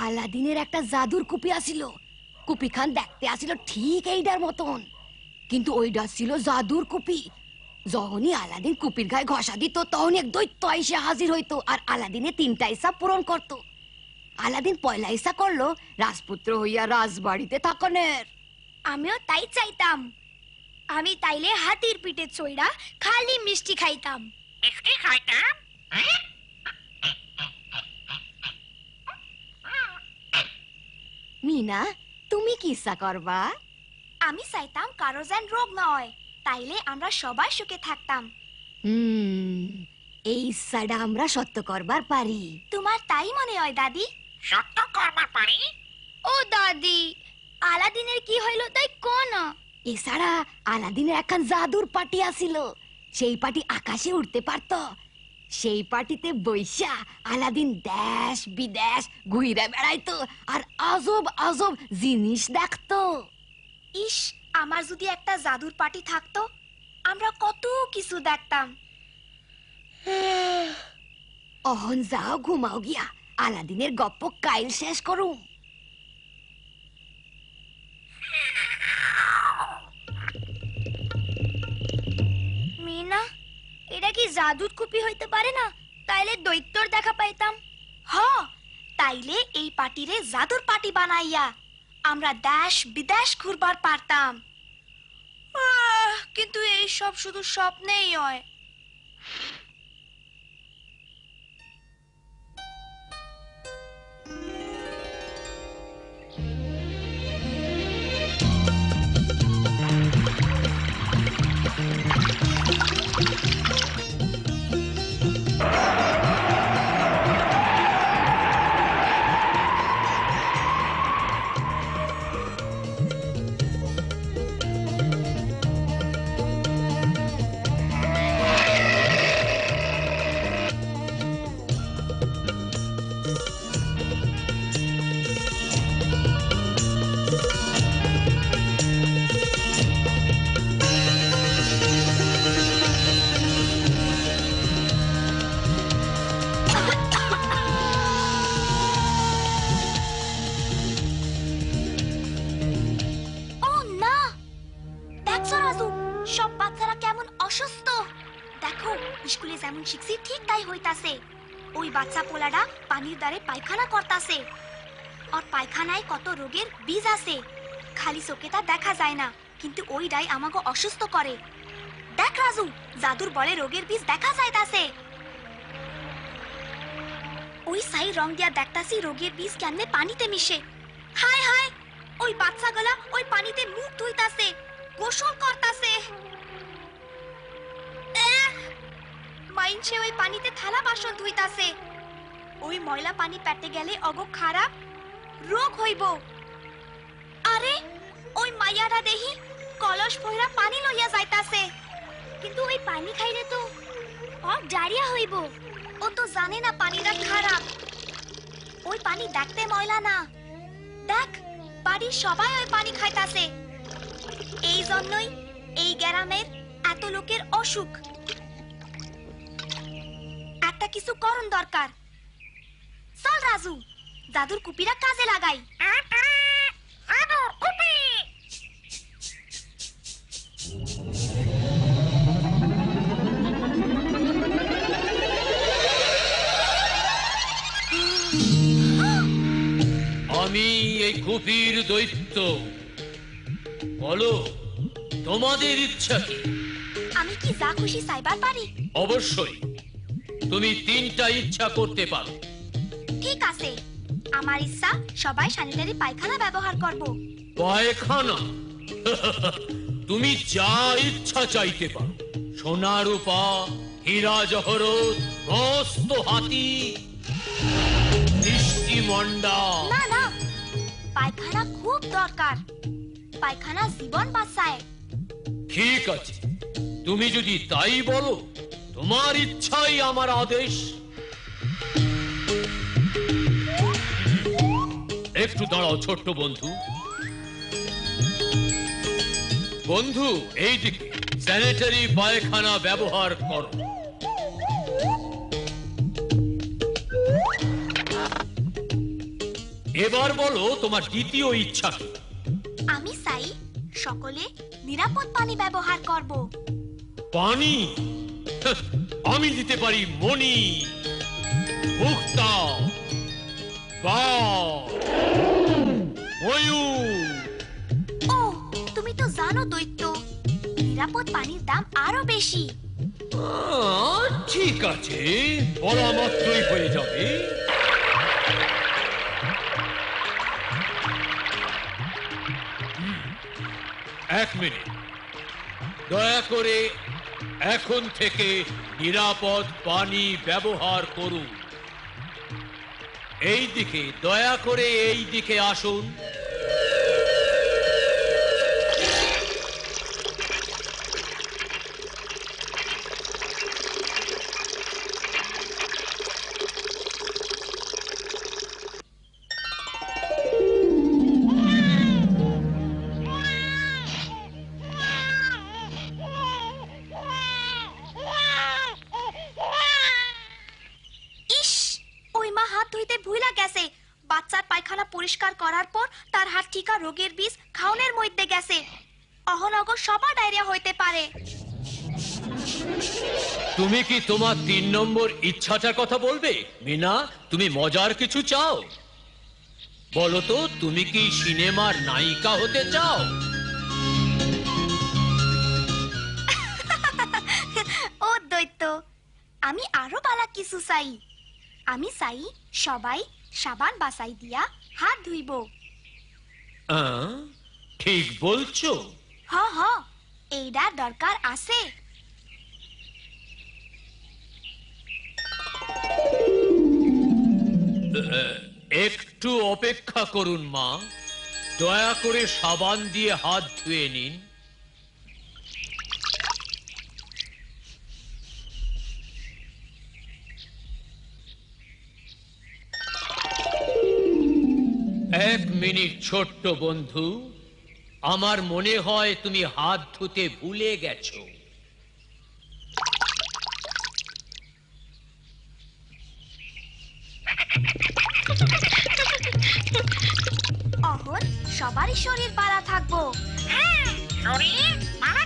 আলাদিনের একটা জাদুর কুপি আসিল। কুপি খান দেখতে আসিল ঠিক এইটার মতন, কিন্তু ওইটা ছিল জাদুর কুপি। যখনই আলাদিন কুপির গায়ে ঘষা দিত তখনই এক দৈত্য এসে হাজির হইতো আর আলাদিনের 3টা ইচ্ছা পূরণ করত। আলাদিন পয়লা ইচ্ছা করলো রাজপুত্র হইয়া রাজবাড়িতে থাকনের। আমিও তাই চাইতাম। আমি তাইলে হাতির পিঠে চইড়া খালি মিষ্টি খাইতাম। মিষ্টি খাইতাম? মিনা, তুমি কি ইচ্ছা করবা? আমি চাইতাম কারো যেন রোগ না হয়, তাইলে আমরা সবাই সুখে থাকতাম। এই ইচ্ছাটা আমরা সত্য করবার পারি। তোমার তাই মনে হয় দাদি? সত্য করবার পারি? ও দাদি, আলাদিনের কি হইল তাই কোন? এছাড়া আলাদিনের একখান জাদুর পাটি আসিল। সেই পাটি আকাশে উঠতে পারত। সেই পাটিতে বৈশা আলাদিন দেশ বিদেশ ঘুরে বেড়াইতো আর আজব আজব জিনিস দেখতো। ইস, আমার যদি একটা জাদুর পাটি থাকতো, আমরা কত কিছু দেখতাম। অহন যাও ঘুমাও গিয়া, আলাদিনের গপ্প কাইল শেষ করুম। মিনা, এটা কি জাদুর কুপি হইতে পারে না? তাইলে দৈত্যর দেখা পাইতাম। হ, তাইলে এই পাটিরে জাদুর পাটি বানাইয়া আমরা দেশ বিদেশ ঘুরবার পারতাম। কিন্তু এই সব শুধু স্বপ্নেই হয়। সব বাচ্চারা কেমন অসুস্থ দেখো। স্কুলে যেমন শিখছি ঠিক তাই হইতাছে। ওই বাচ্চা পোলাটা পানির দ্বারে পায়খানা করতাছে, আর পায়খানায় কত রোগের বীজ আছে। খালি চোখে তা দেখা যায় না, কিন্তু ওইটাই আমাকে অসুস্থ করে। দেখ রাজু, জাদুর বলে রোগের বীজ দেখা যাইতাছে। ওই সাই রং দিয়া দেখতাছি রোগের বীজ কেমনে পানিতে মিশে। হায় হায়, ওই বাচ্চাগুলা ওই পানিতে মুখ ধুইতাছে, গোসল করতাছে। মাইনছে ওই পানিতে থালা বাসন ধুইতাছে। ওই ময়লা পানি পেটে গেলে অগো খারাপ রোগ হইব। আরে ওই মাইয়াটা দেহি কলস ভইরা পানি লইয়া যাইতাছে, কিন্তু ওই পানি খাইলে তো ডায়রিয়া হইব। ও তো জানে না পানিটা খারাপ। ওই পানি দেখতে ময়লা না। দেখ, বাড়ির সবাই ওই পানি খাইতাছে। এই জন্যই এই গ্রামের এত লোকের অসুখ। একটা কিছু করণ দরকার। চল রাজু, জাদুর কুপিরা কাজে লাগাই। জাদুর কুপি! আমি এই কুপির দৈত্য। বলো, তোমাদের ইচ্ছা কি? আমি কি যা খুশি চাইবার পারি? অবশ্যই, তুমি 3টা ইচ্ছা করতে পারো। ঠিক আছে, আমার ইচ্ছা সবাই স্যানিটারি পায়খানা ব্যবহার করব। পায়খানা? তুমি যা ইচ্ছা চাইতে পারো। সোনা রূপা, হীরা জহরত, মস্ত হাতি, মিষ্টি মন্ডা। না না, পায়খানা খুব দরকার। পায়খানা জীবন বাঁচায়। ঠিক আছে, তুমি যদি তাই বলো, তোমার ইচ্ছাই আমার আদেশ। একটু দাঁড়াও ছোট্ট বন্ধু। বন্ধু, এইদিকে স্যানিটারি পায়খানা ব্যবহার করো। এবার বলো তোমার দ্বিতীয় ইচ্ছা কি? আমি চাই সকলে নিরাপদ পানি ব্যবহার করব। পানি? হাহ, আমি দিতে পারি মণি, মুক্তা, বাঘ, ময়ূর। ও, তুমি তো জানো দৈত্য, নিরাপদ পানির দাম আরো বেশি। ঠিক আছে, বলা মাত্রই হয়ে যাবে। এক মিনিট, দয়া করে এখন থেকে নিরাপদ পানি ব্যবহার করুন। এই দিকে, দয়া করে এই দিকে আসুন। ইস, ওই মা হাত ধুইতে ভুইলা গেছে। বাচ্চার পায়খানা পরিষ্কার করার পর তার হাত টিকা রোগের বিষ খাওনের মধ্যে গেছে। অহনগ সবার ডায়রিয়া হইতে পারে। তুমি কি তোমার 3 নম্বর ইচ্ছাটার কথা বলবে? মিনা, তুমি মজার কিছু চাও? বলো তো, তুমি কি সিনেমার নায়িকা হতে চাও? ও দৈত্য, আমি আরো বালা কিছু চাই। আমি চাই সবাই সাবান বাসাই দিয়া হাত ধুইব। ঠিক বলছো। হ হ, এইটার দরকার আছে। একটু অপেক্ষা করুন মা, দয়া করে সাবান দিয়ে হাত ধুয়ে নিন। এক মিনিট ছোট্ট বন্ধু, আমার মনে হয় তুমি হাত ধুতে ভুলে গেছো। অহন সবারই শরীর বালা থাকবো। শরীর ভালো